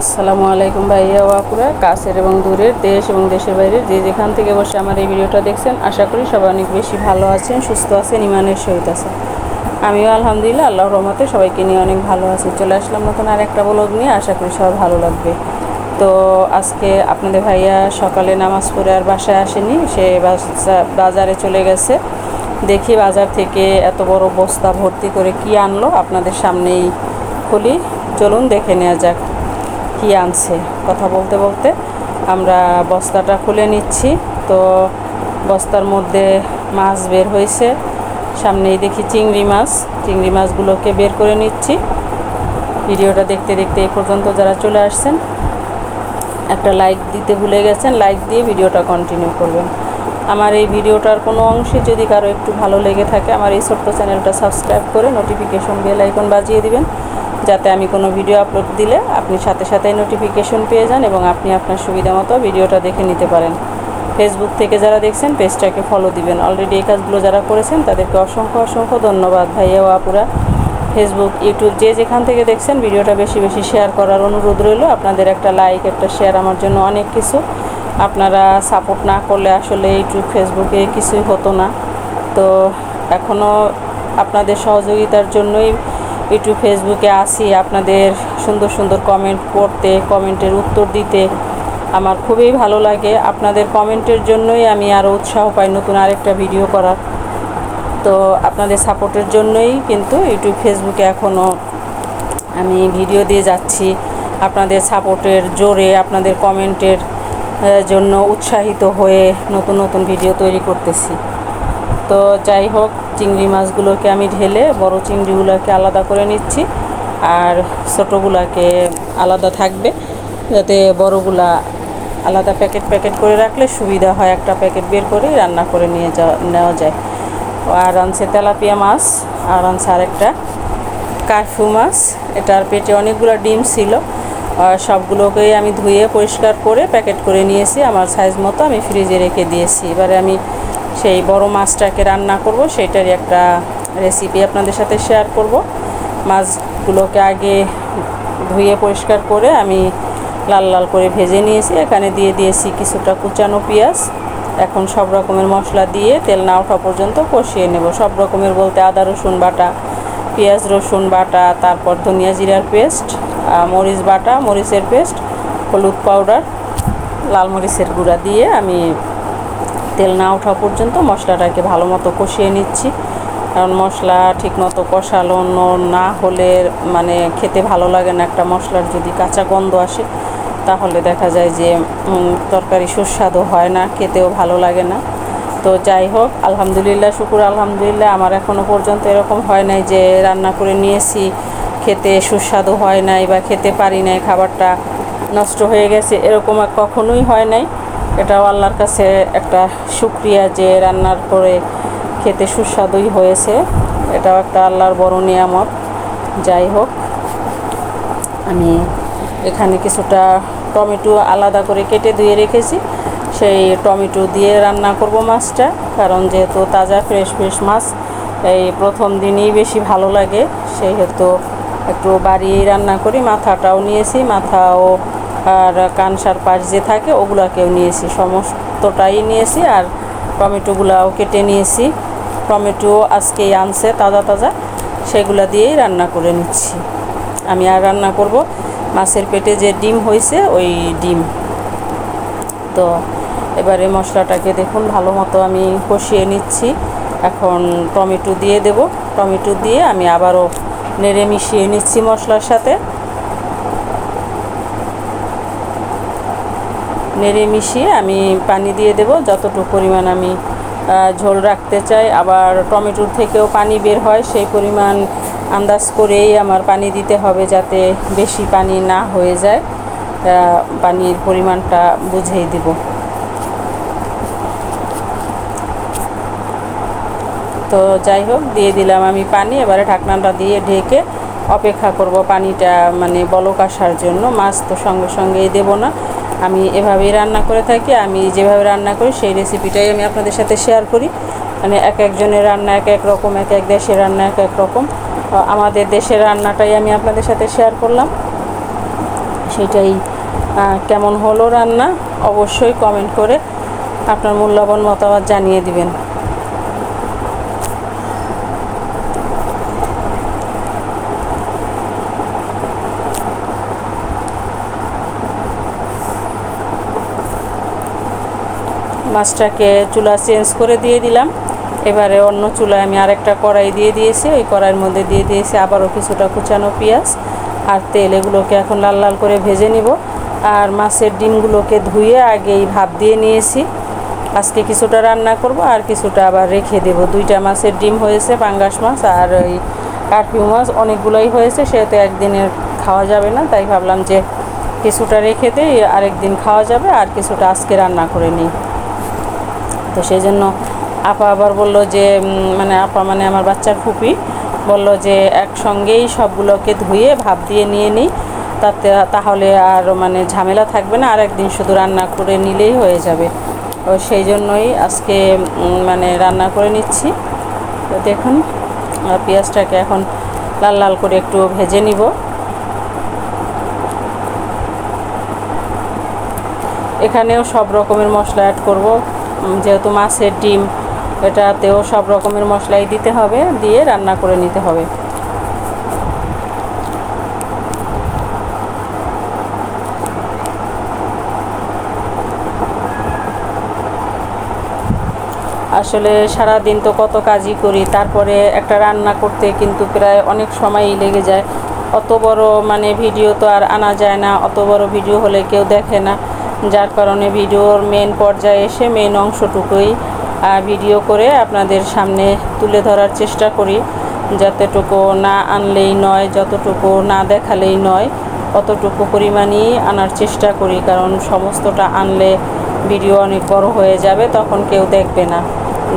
আসসালামু আলাইকুম ভাইয়া ও আপুরা, কাছের এবং দূরের, দেশ এবং দেশের বাইরে যে যেখান থেকে বসে আমার এই ভিডিওটা দেখছেন, আশা করি সবাই অনেক বেশি ভালো আছেন, সুস্থ আছেন, ইমানের সহিত আছেন। আমিও আলহামদুলিল্লাহ আল্লাহর রহমতে সবাইকে নিয়ে অনেক ভালো আছি। চলে আসলাম নতুন আর একটা ব্লগ নিয়ে, আশা করি সবার ভালো লাগবে। তো আজকে আপনাদের ভাইয়া সকালে নামাজ পড়ে আর বাসায় আসেনি, সে বাজারে চলে গেছে। দেখি বাজার থেকে এত বড় বস্তা ভর্তি করে কি আনলো, আপনাদের সামনেই খুলি, চলুন দেখে নেওয়া যাক কি আনছে। কথা বলতে বলতে আমরা বস্তাটা খুলে নিচ্ছি। তো বস্তার মধ্যে মাছ বের হয়েছে, সামনেই দেখি চিংড়ি মাছগুলোকে বের করে নিচ্ছি। ভিডিওটা দেখতে দেখতে এই পর্যন্ত যারা চলে আসছেন, একটা লাইক দিতে ভুলে গেছেন, লাইক দিয়ে ভিডিওটা কন্টিনিউ করবেন। আমার এই ভিডিওটার কোনো অংশে যদি কারো একটু ভালো লেগে থাকে, আমার এই ছোট্ট চ্যানেলটা সাবস্ক্রাইব করে নোটিফিকেশন বেল আইকন বাজিয়ে দিবেন, যাতে আমি কোনো ভিডিও আপলোড দিলে আপনি সাথে সাথেই নোটিফিকেশন পেয়ে যান এবং আপনি আপনার সুবিধা মতো ভিডিওটা দেখে নিতে পারেন। ফেসবুক থেকে যারা দেখছেন পেজটাকে ফলো দিবেন। অলরেডি এই কাজগুলো যারা করেছেন তাদেরকে অসংখ্য অসংখ্য ধন্যবাদ। ভাইয়া ও আপুরা, ফেসবুক, ইউটিউব যে যেখান থেকে দেখছেন ভিডিওটা বেশি বেশি শেয়ার করার অনুরোধ রইল। আপনাদের একটা লাইক, একটা শেয়ার আমার জন্য অনেক কিছু। আপনারা সাপোর্ট না করলে আসলে ইউটিউব, ফেসবুকে কিছুই হতো না। তো এখনও আপনাদের সহযোগিতার জন্যই ইউটিউব, ফেসবুকে আসি, আপনাদের সুন্দর সুন্দর কমেন্ট পড়তে, কমেন্টের উত্তর দিতে আমার খুবই ভালো লাগে। আপনাদের কমেন্টের জন্যই আমি আরও উৎসাহ পাই নতুন আরেকটা ভিডিও করার। তো আপনাদের সাপোর্টের জন্যই কিন্তু ইউটিউব, ফেসবুকে এখনও আমি ভিডিও দিয়ে যাচ্ছি। আপনাদের সাপোর্টের জোরে, আপনাদের কমেন্টের জন্য উৎসাহিত হয়ে নতুন নতুন ভিডিও তৈরি করতেছি। তো যাই হোক, চিংড়ি মাছগুলোকে আমি ঢেলে বড় চিংড়িগুলোকে আলাদা করে নিচ্ছি, আর ছোটোগুলোকে আলাদা থাকবে, যাতে বড়গুলা আলাদা প্যাকেট প্যাকেট করে রাখলে সুবিধা হয়, একটা প্যাকেট বের করে রান্না করে নেওয়া যায়। আর আনছে তেলাপিয়া মাছ, আর আনছে আরেকটা কার্ফু মাছ। এটার পেটে অনেকগুলো ডিম ছিল, সবগুলোকেই আমি ধুয়ে পরিষ্কার করে প্যাকেট করে নিয়েছি, আমার সাইজ মতো আমি ফ্রিজে রেখে দিয়েছি। এবারে আমি সেই বড় মাছটাকে রান্না করব, সেইটারই একটা রেসিপি আপনাদের সাথে শেয়ার করব। মাছগুলোকে আগে ধুয়ে পরিষ্কার করে আমি লাল লাল করে ভেজে নিয়েছি। এখানে দিয়ে দিয়েছি কিছুটা কুচানো পেঁয়াজ। এখন সব রকমের মশলা দিয়ে তেল না ওঠা পর্যন্ত কষিয়ে নেব। সব রকমের বলতে আদা রসুন বাটা, পেঁয়াজ রসুন বাটা, তারপর ধনিয়া জিরার পেস্ট, মরিচ বাটা, মরিচের পেস্ট, হলুদ পাউডার, লাল মরিচের গুঁড়া দিয়ে আমি তেল না ওঠা পর্যন্ত মশলাটাকে ভালো মতো কষিয়ে নিচ্ছি। কারণ মশলা ঠিকমতো কষানো না হলে মানে খেতে ভালো লাগে না। একটা মশলার যদি কাঁচা গন্ধ আসে তাহলে দেখা যায় যে তরকারি সুস্বাদু হয় না, খেতেও ভালো লাগে না। তো যাই হোক, আলহামদুলিল্লাহ, শুকুর আলহামদুলিল্লাহ, আমার এখনও পর্যন্ত এরকম হয় নাই যে রান্না করে নিয়েছি, খেতে সুস্বাদু হয় নাই বা খেতে পারি নাই, খাবারটা নষ্ট হয়ে গেছে, এরকম কখনোই হয় নাই। এটাও আল্লাহর কাছে একটা শুকরিয়া যে রান্নার পরে খেতে সুস্বাদুই হয়েছে। এটাও একটা আল্লাহর বড় নিয়ামত। যাই হোক, আমি এখানে কিছুটা টমেটো আলাদা করে কেটে ধুয়ে রেখেছি, সেই টমেটো দিয়ে রান্না করব মাছটা। কারণ যেহেতু তাজা ফ্রেশ মাছ, এই প্রথম দিনই বেশি ভালো লাগে, সেহেতু একটু বাড়িয়েই রান্না করি। মাথাটাও নিয়েছি, মাথাও আর কানসার পাশ যে থাকে ওগুলাকেও নিয়েছি, সমস্তটাই নিয়েছি, আর টমেটোগুলাও কেটে নিয়েছি। টমেটো আজকেই আনছে তাজা তাজা, সেগুলা দিয়েই রান্না করে নিচ্ছি। আমি আর রান্না করব মাছের পেটে যে ডিম হয়েছে ওই ডিম। তো এবারে মশলাটাকে দেখুন ভালো মতো আমি কষিয়ে নিচ্ছি। এখন টমেটো দিয়ে দেব, টমেটো দিয়ে আমি আবারও নেড়ে মিশিয়ে নিচ্ছি মশলার সাথে। নেড়ে মিশিয়ে আমি পানি দিয়ে দেব যতটুকু পরিমাণ আমি ঝোল রাখতে চাই। আবার টমেটোর থেকেও পানি বের হয়, সেই পরিমাণ আন্দাজ করেই আমার পানি দিতে হবে, যাতে বেশি পানি না হয়ে যায়। পানির পরিমাণটা বুঝেই দিব। তো যাই হোক, দিয়ে দিলাম আমি পানি। এবারে ঢাকনাটা দিয়ে ঢেকে অপেক্ষা করব পানিটা মানে বলক আসার জন্য। মাছ তো সঙ্গে সঙ্গেই দেব না, আমি এভাবেই রান্না করে থাকি। আমি যেভাবে রান্না করি সেই রেসিপিটাই আমি আপনাদের সাথে শেয়ার করি। মানে এক একজনের রান্না এক এক রকম, এক এক দেশের রান্না এক এক রকম। আমাদের দেশের রান্নাটাই আমি আপনাদের সাথে শেয়ার করলাম। সেটাই কেমন হলো রান্না অবশ্যই কমেন্ট করে আপনার মূল্যবান মতামত জানিয়ে দিবেন। মাছটাকে চুলা চেঞ্জ করে দিয়ে দিলাম। এবারে অন্য চুলায় আমি আরেকটা কড়াই দিয়ে দিয়েছি, ওই কড়াইয়ের মধ্যে দিয়ে দিয়েছি আবারও কিছুটা কুচানো পেঁয়াজ আর তেল। এগুলোকে এখন লাল লাল করে ভেজে নিব। আর মাছের ডিমগুলোকে ধুয়ে আগেই ভাপ দিয়ে নিয়েছি। আজকে কিছুটা রান্না করব আর কিছুটা আবার রেখে দেব। 2টা মাছের ডিম হয়েছে, পাঙ্গাস মাছ আর ওই কার্পিউ মাছ অনেকগুলোই হয়েছে, সেহেতু একদিনের খাওয়া যাবে না, তাই ভাবলাম যে কিছুটা রেখে দিই, আরেকদিন খাওয়া যাবে আর কিছুটা আজকে রান্না করে নিই। তো সেই জন্য আপা আবার বলল যে আপা মানে আমার বাচ্চার ফুপি বলল যে একসঙ্গেই সবগুলোকে ধুয়ে ভাপ দিয়ে নিয়ে নিই, তাহলে আর ঝামেলা থাকবে না, আর একদিন শুধু রান্না করে নিলেই হয়ে যাবে। তো সেই জন্যই আজকে রান্না করে নিচ্ছি। তো দেখুন পেঁয়াজটাকে এখন লাল লাল করে একটু ভেজে নিব। এখানেও সব রকমের মশলা অ্যাড করব, যেহেতু মাছের ডিম এটাতেও সব রকমের মশলাই দিতে হবে, দিয়ে রান্না করে নিতে হবে। আসলে সারা দিন তো কত কাজই করি, তারপরে একটা রান্না করতে কিন্তু প্রায় অনেক সময়ই লেগে যায়। অত বড় ভিডিও তো আর আনা যায় না, অত বড় ভিডিও হলে কেউ দেখে না, যার কারণে ভিডিওর মেন পর্যায়ে এসে মেন অংশটুকুই ভিডিও করে আপনাদের সামনে তুলে ধরার চেষ্টা করি। যতটুকু না আনলেই নয়, যতটুকু না দেখালেই নয়, অতটুকু পরিমাণই আনার চেষ্টা করি, কারণ সমস্তটা আনলে ভিডিও অনেক বড় হয়ে যাবে, তখন কেউ দেখবে না,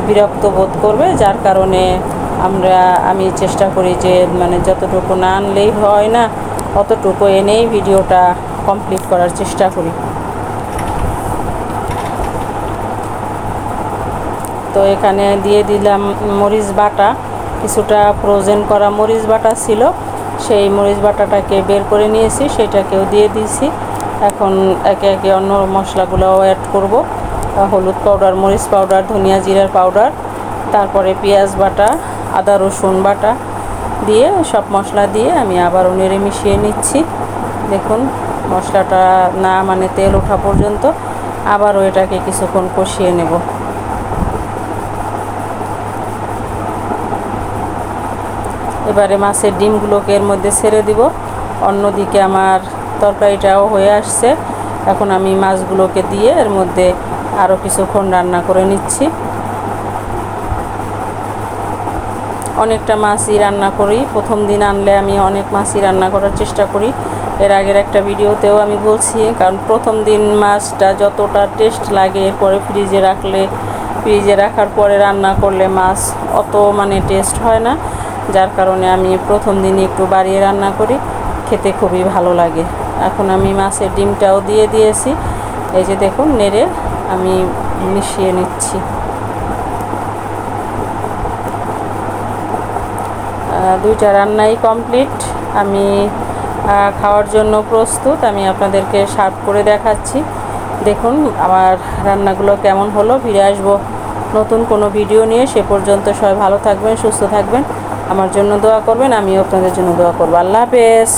বিরক্ত বোধ করবে। যার কারণে আমি চেষ্টা করি যে যতটুকু না আনলেই হয় না, অতটুকু এনেই ভিডিওটা কমপ্লিট করার চেষ্টা করি। তো এখানে দিয়ে দিলাম মরিচ বাটা, কিছুটা ফ্রোজেন করা মরিচ বাটা ছিল, সেই মরিচ বাটাটাকে বের করে নিয়েছি, সেটাকেও দিয়ে দিয়েছি। এখন একে একে অন্য মশলাগুলোও অ্যাড করব, হলুদ পাউডার, মরিচ পাউডার, ধনিয়া জিরার পাউডার, তারপরে পেঁয়াজ বাটা, আদা রসুন বাটা দিয়ে সব মশলা দিয়ে আমি আবারও নেড়ে মিশিয়ে নিচ্ছি। দেখুন মশলাটা না তেল ওঠা পর্যন্ত আবারও এটাকে কিছুক্ষণ কষিয়ে নেব। এবারে মাছের ডিমগুলোকে এর মধ্যে ছেড়ে দিব। অন্যদিকে আমার তরকারিটাও হয়ে আসছে, এখন আমি মাছগুলোকে দিয়ে এর মধ্যে আরও কিছুক্ষণ রান্না করে নিচ্ছি। অনেকটা মাছই রান্না করি, প্রথম দিন আনলে আমি অনেক মাছই রান্না করার চেষ্টা করি। এর আগের একটা ভিডিওতেও আমি বলছি, কারণ প্রথম দিন মাছটা যতটা টেস্ট লাগে, এরপরে ফ্রিজে রাখার পরে রান্না করলে মাছ অত টেস্ট হয় না, যার কারণে আমি প্রথম দিনই একটু বাড়িয়ে রান্না করি, খেতে খুবই ভালো লাগে। এখন আমি মাছের ডিমটাও দিয়ে দিয়েছি, এই যে দেখুন নেড়ে আমি মিশিয়ে নিচ্ছি। দুইটা রান্নাই কমপ্লিট, আমি খাওয়ার জন্য প্রস্তুত। আমি আপনাদেরকে সার্ভ করে দেখাচ্ছি। দেখুন আমার রান্নাগুলো কেমন হলো। ফিরে আসবো নতুন কোনো ভিডিও নিয়ে, সে পর্যন্ত সবাই ভালো থাকবেন, সুস্থ থাকবেন, আমার জন্য দোয়া করবেন, আমিও আপনাদের জন্য দোয়া করব। আল্লাহ হাফেজ।